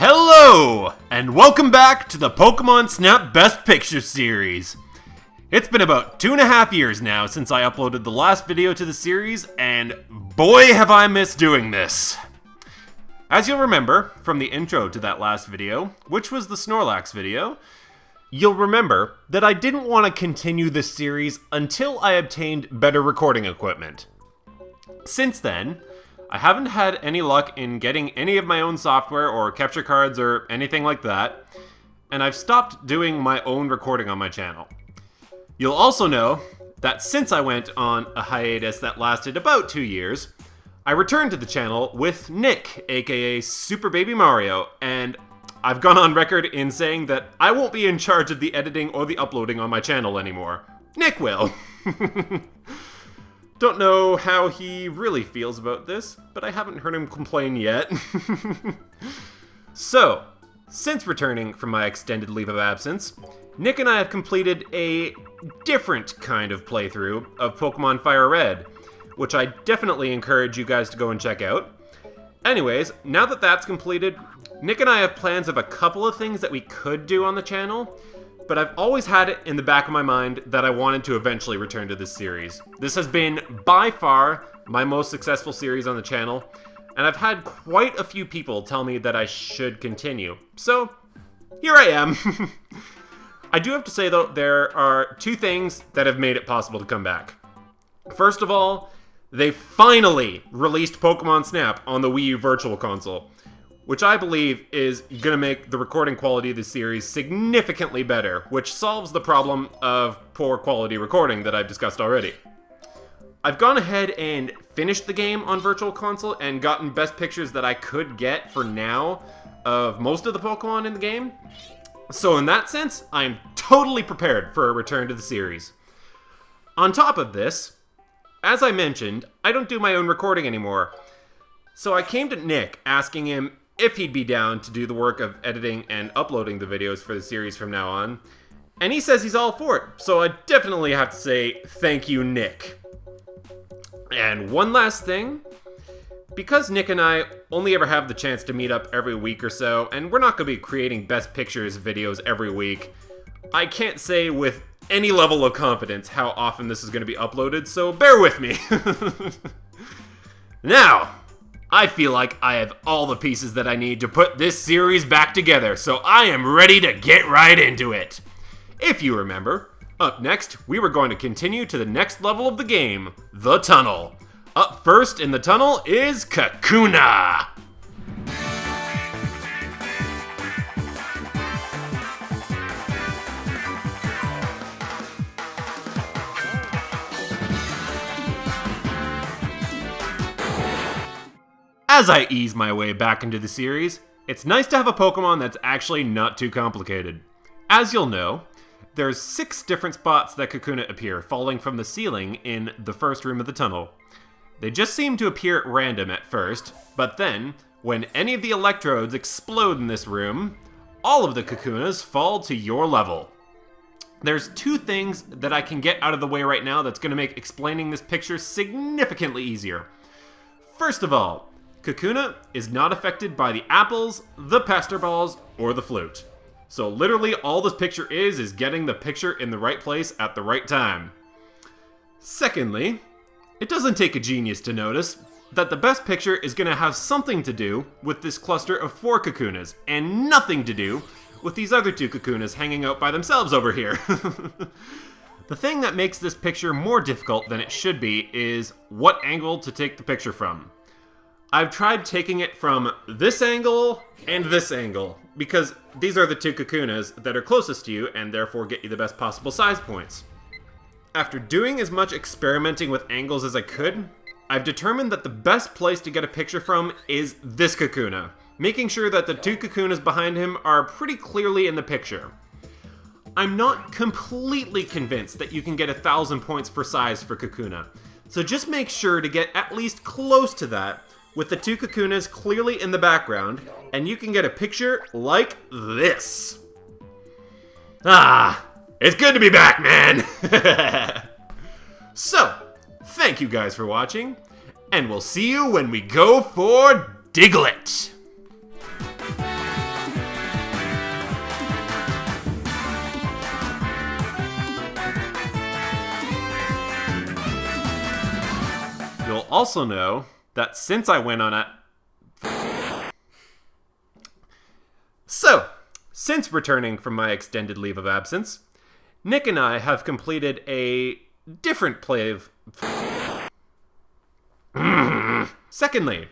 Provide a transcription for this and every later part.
Hello, and welcome back to the Pokémon Snap Best Picture series. It's been about 2.5 years now since I uploaded the last video to the series, and boy have I missed doing this. As you'll remember from the intro to that last video, which was the Snorlax video, you'll remember that I didn't want to continue this series until I obtained better recording equipment. Since then, I haven't had any luck in getting any of my own software or capture cards or anything like that, and I've stopped doing my own recording on my channel. You'll also know that since I went on a hiatus that lasted about 2 years, I returned to the channel with Nick, aka Super Baby Mario, and I've gone on record in saying that I won't be in charge of the editing or the uploading on my channel anymore. Nick will. Don't know how he really feels about this, but I haven't heard him complain yet. So, since returning from my extended leave of absence, Nick and I have completed a different kind of playthrough of Pokemon Fire Red, which I definitely encourage you guys to go and check out. Anyways, now that that's completed, Nick and I have plans of a couple of things that we could do on the channel, but I've always had it in the back of my mind that I wanted to eventually return to this series. This has been, by far, my most successful series on the channel, and I've had quite a few people tell me that I should continue. So, here I am. I do have to say, though, there are two things that have made it possible to come back. First of all, they finally released Pokémon Snap on the Wii U Virtual Console, which I believe is going to make the recording quality of the series significantly better, which solves the problem of poor quality recording that I've discussed already. I've gone ahead and finished the game on Virtual Console and gotten best pictures that I could get for now of most of the Pokemon in the game. So in that sense, I'm totally prepared for a return to the series. On top of this, as I mentioned, I don't do my own recording anymore. So I came to Nick asking him if he'd be down to do the work of editing and uploading the videos for the series from now on. And he says he's all for it, so I definitely have to say thank you, Nick. And one last thing, because Nick and I only ever have the chance to meet up every week or so, and we're not going to be creating Best Pictures videos every week, I can't say with any level of confidence how often this is going to be uploaded, so bear with me. Now, I feel like I have all the pieces that I need to put this series back together, so I am ready to get right into it. If you remember, up next, we were going to continue to the next level of the game, the tunnel. Up first in the tunnel is Kakuna. As I ease my way back into the series, it's nice to have a Pokemon that's actually not too complicated. As you'll know, there's 6 different spots that Kakuna appear falling from the ceiling in the first room of the tunnel. They just seem to appear at random at first, but then, when any of the electrodes explode in this room, all of the Kakunas fall to your level. There's 2 things that I can get out of the way right now that's going to make explaining this picture significantly easier. First of all, Kakuna is not affected by the apples, the Pester Balls, or the flute. So literally all this picture is getting the picture in the right place at the right time. Secondly, it doesn't take a genius to notice that the best picture is going to have something to do with this cluster of 4 Kakunas, and nothing to do with these other 2 Kakunas hanging out by themselves over here. The thing that makes this picture more difficult than it should be is what angle to take the picture from. I've tried taking it from this angle and this angle, because these are the 2 Kakunas that are closest to you and therefore get you the best possible size points. After doing as much experimenting with angles as I could, I've determined that the best place to get a picture from is this Kakuna, making sure that the 2 Kakunas behind him are pretty clearly in the picture. I'm not completely convinced that you can get 1,000 points for size for Kakuna, so just make sure to get at least close to that with the 2 Kakunas clearly in the background, and you can get a picture like this. Ah, it's good to be back, man! So, thank you guys for watching, and we'll see you when we go for Diglett! also know that since I went on a... So, since returning from my extended leave of absence, Nick and I have completed a different play of... Secondly,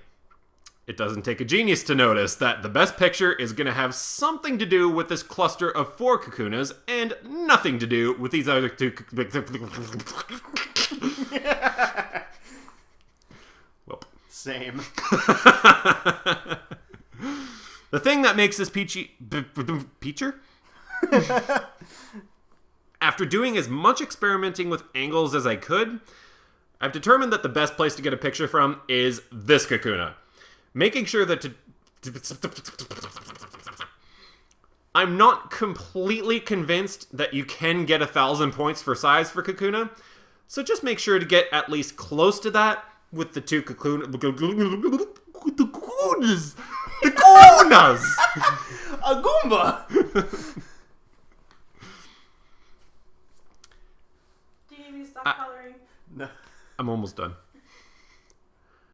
it doesn't take a genius to notice that the best picture is going to have something to do with this cluster of 4 Kakunas and nothing to do with these other 2... Well, same. The thing that makes this Peacher? After doing as much experimenting with angles as I could, I've determined that the best place to get a picture from is this Kakuna. Making sure that I'm not completely convinced that you can get 1,000 points for size for Kakuna, so just make sure to get at least close to that with the 2 Kakunas. A Goomba! Do you need me to stop coloring? No. I'm almost done.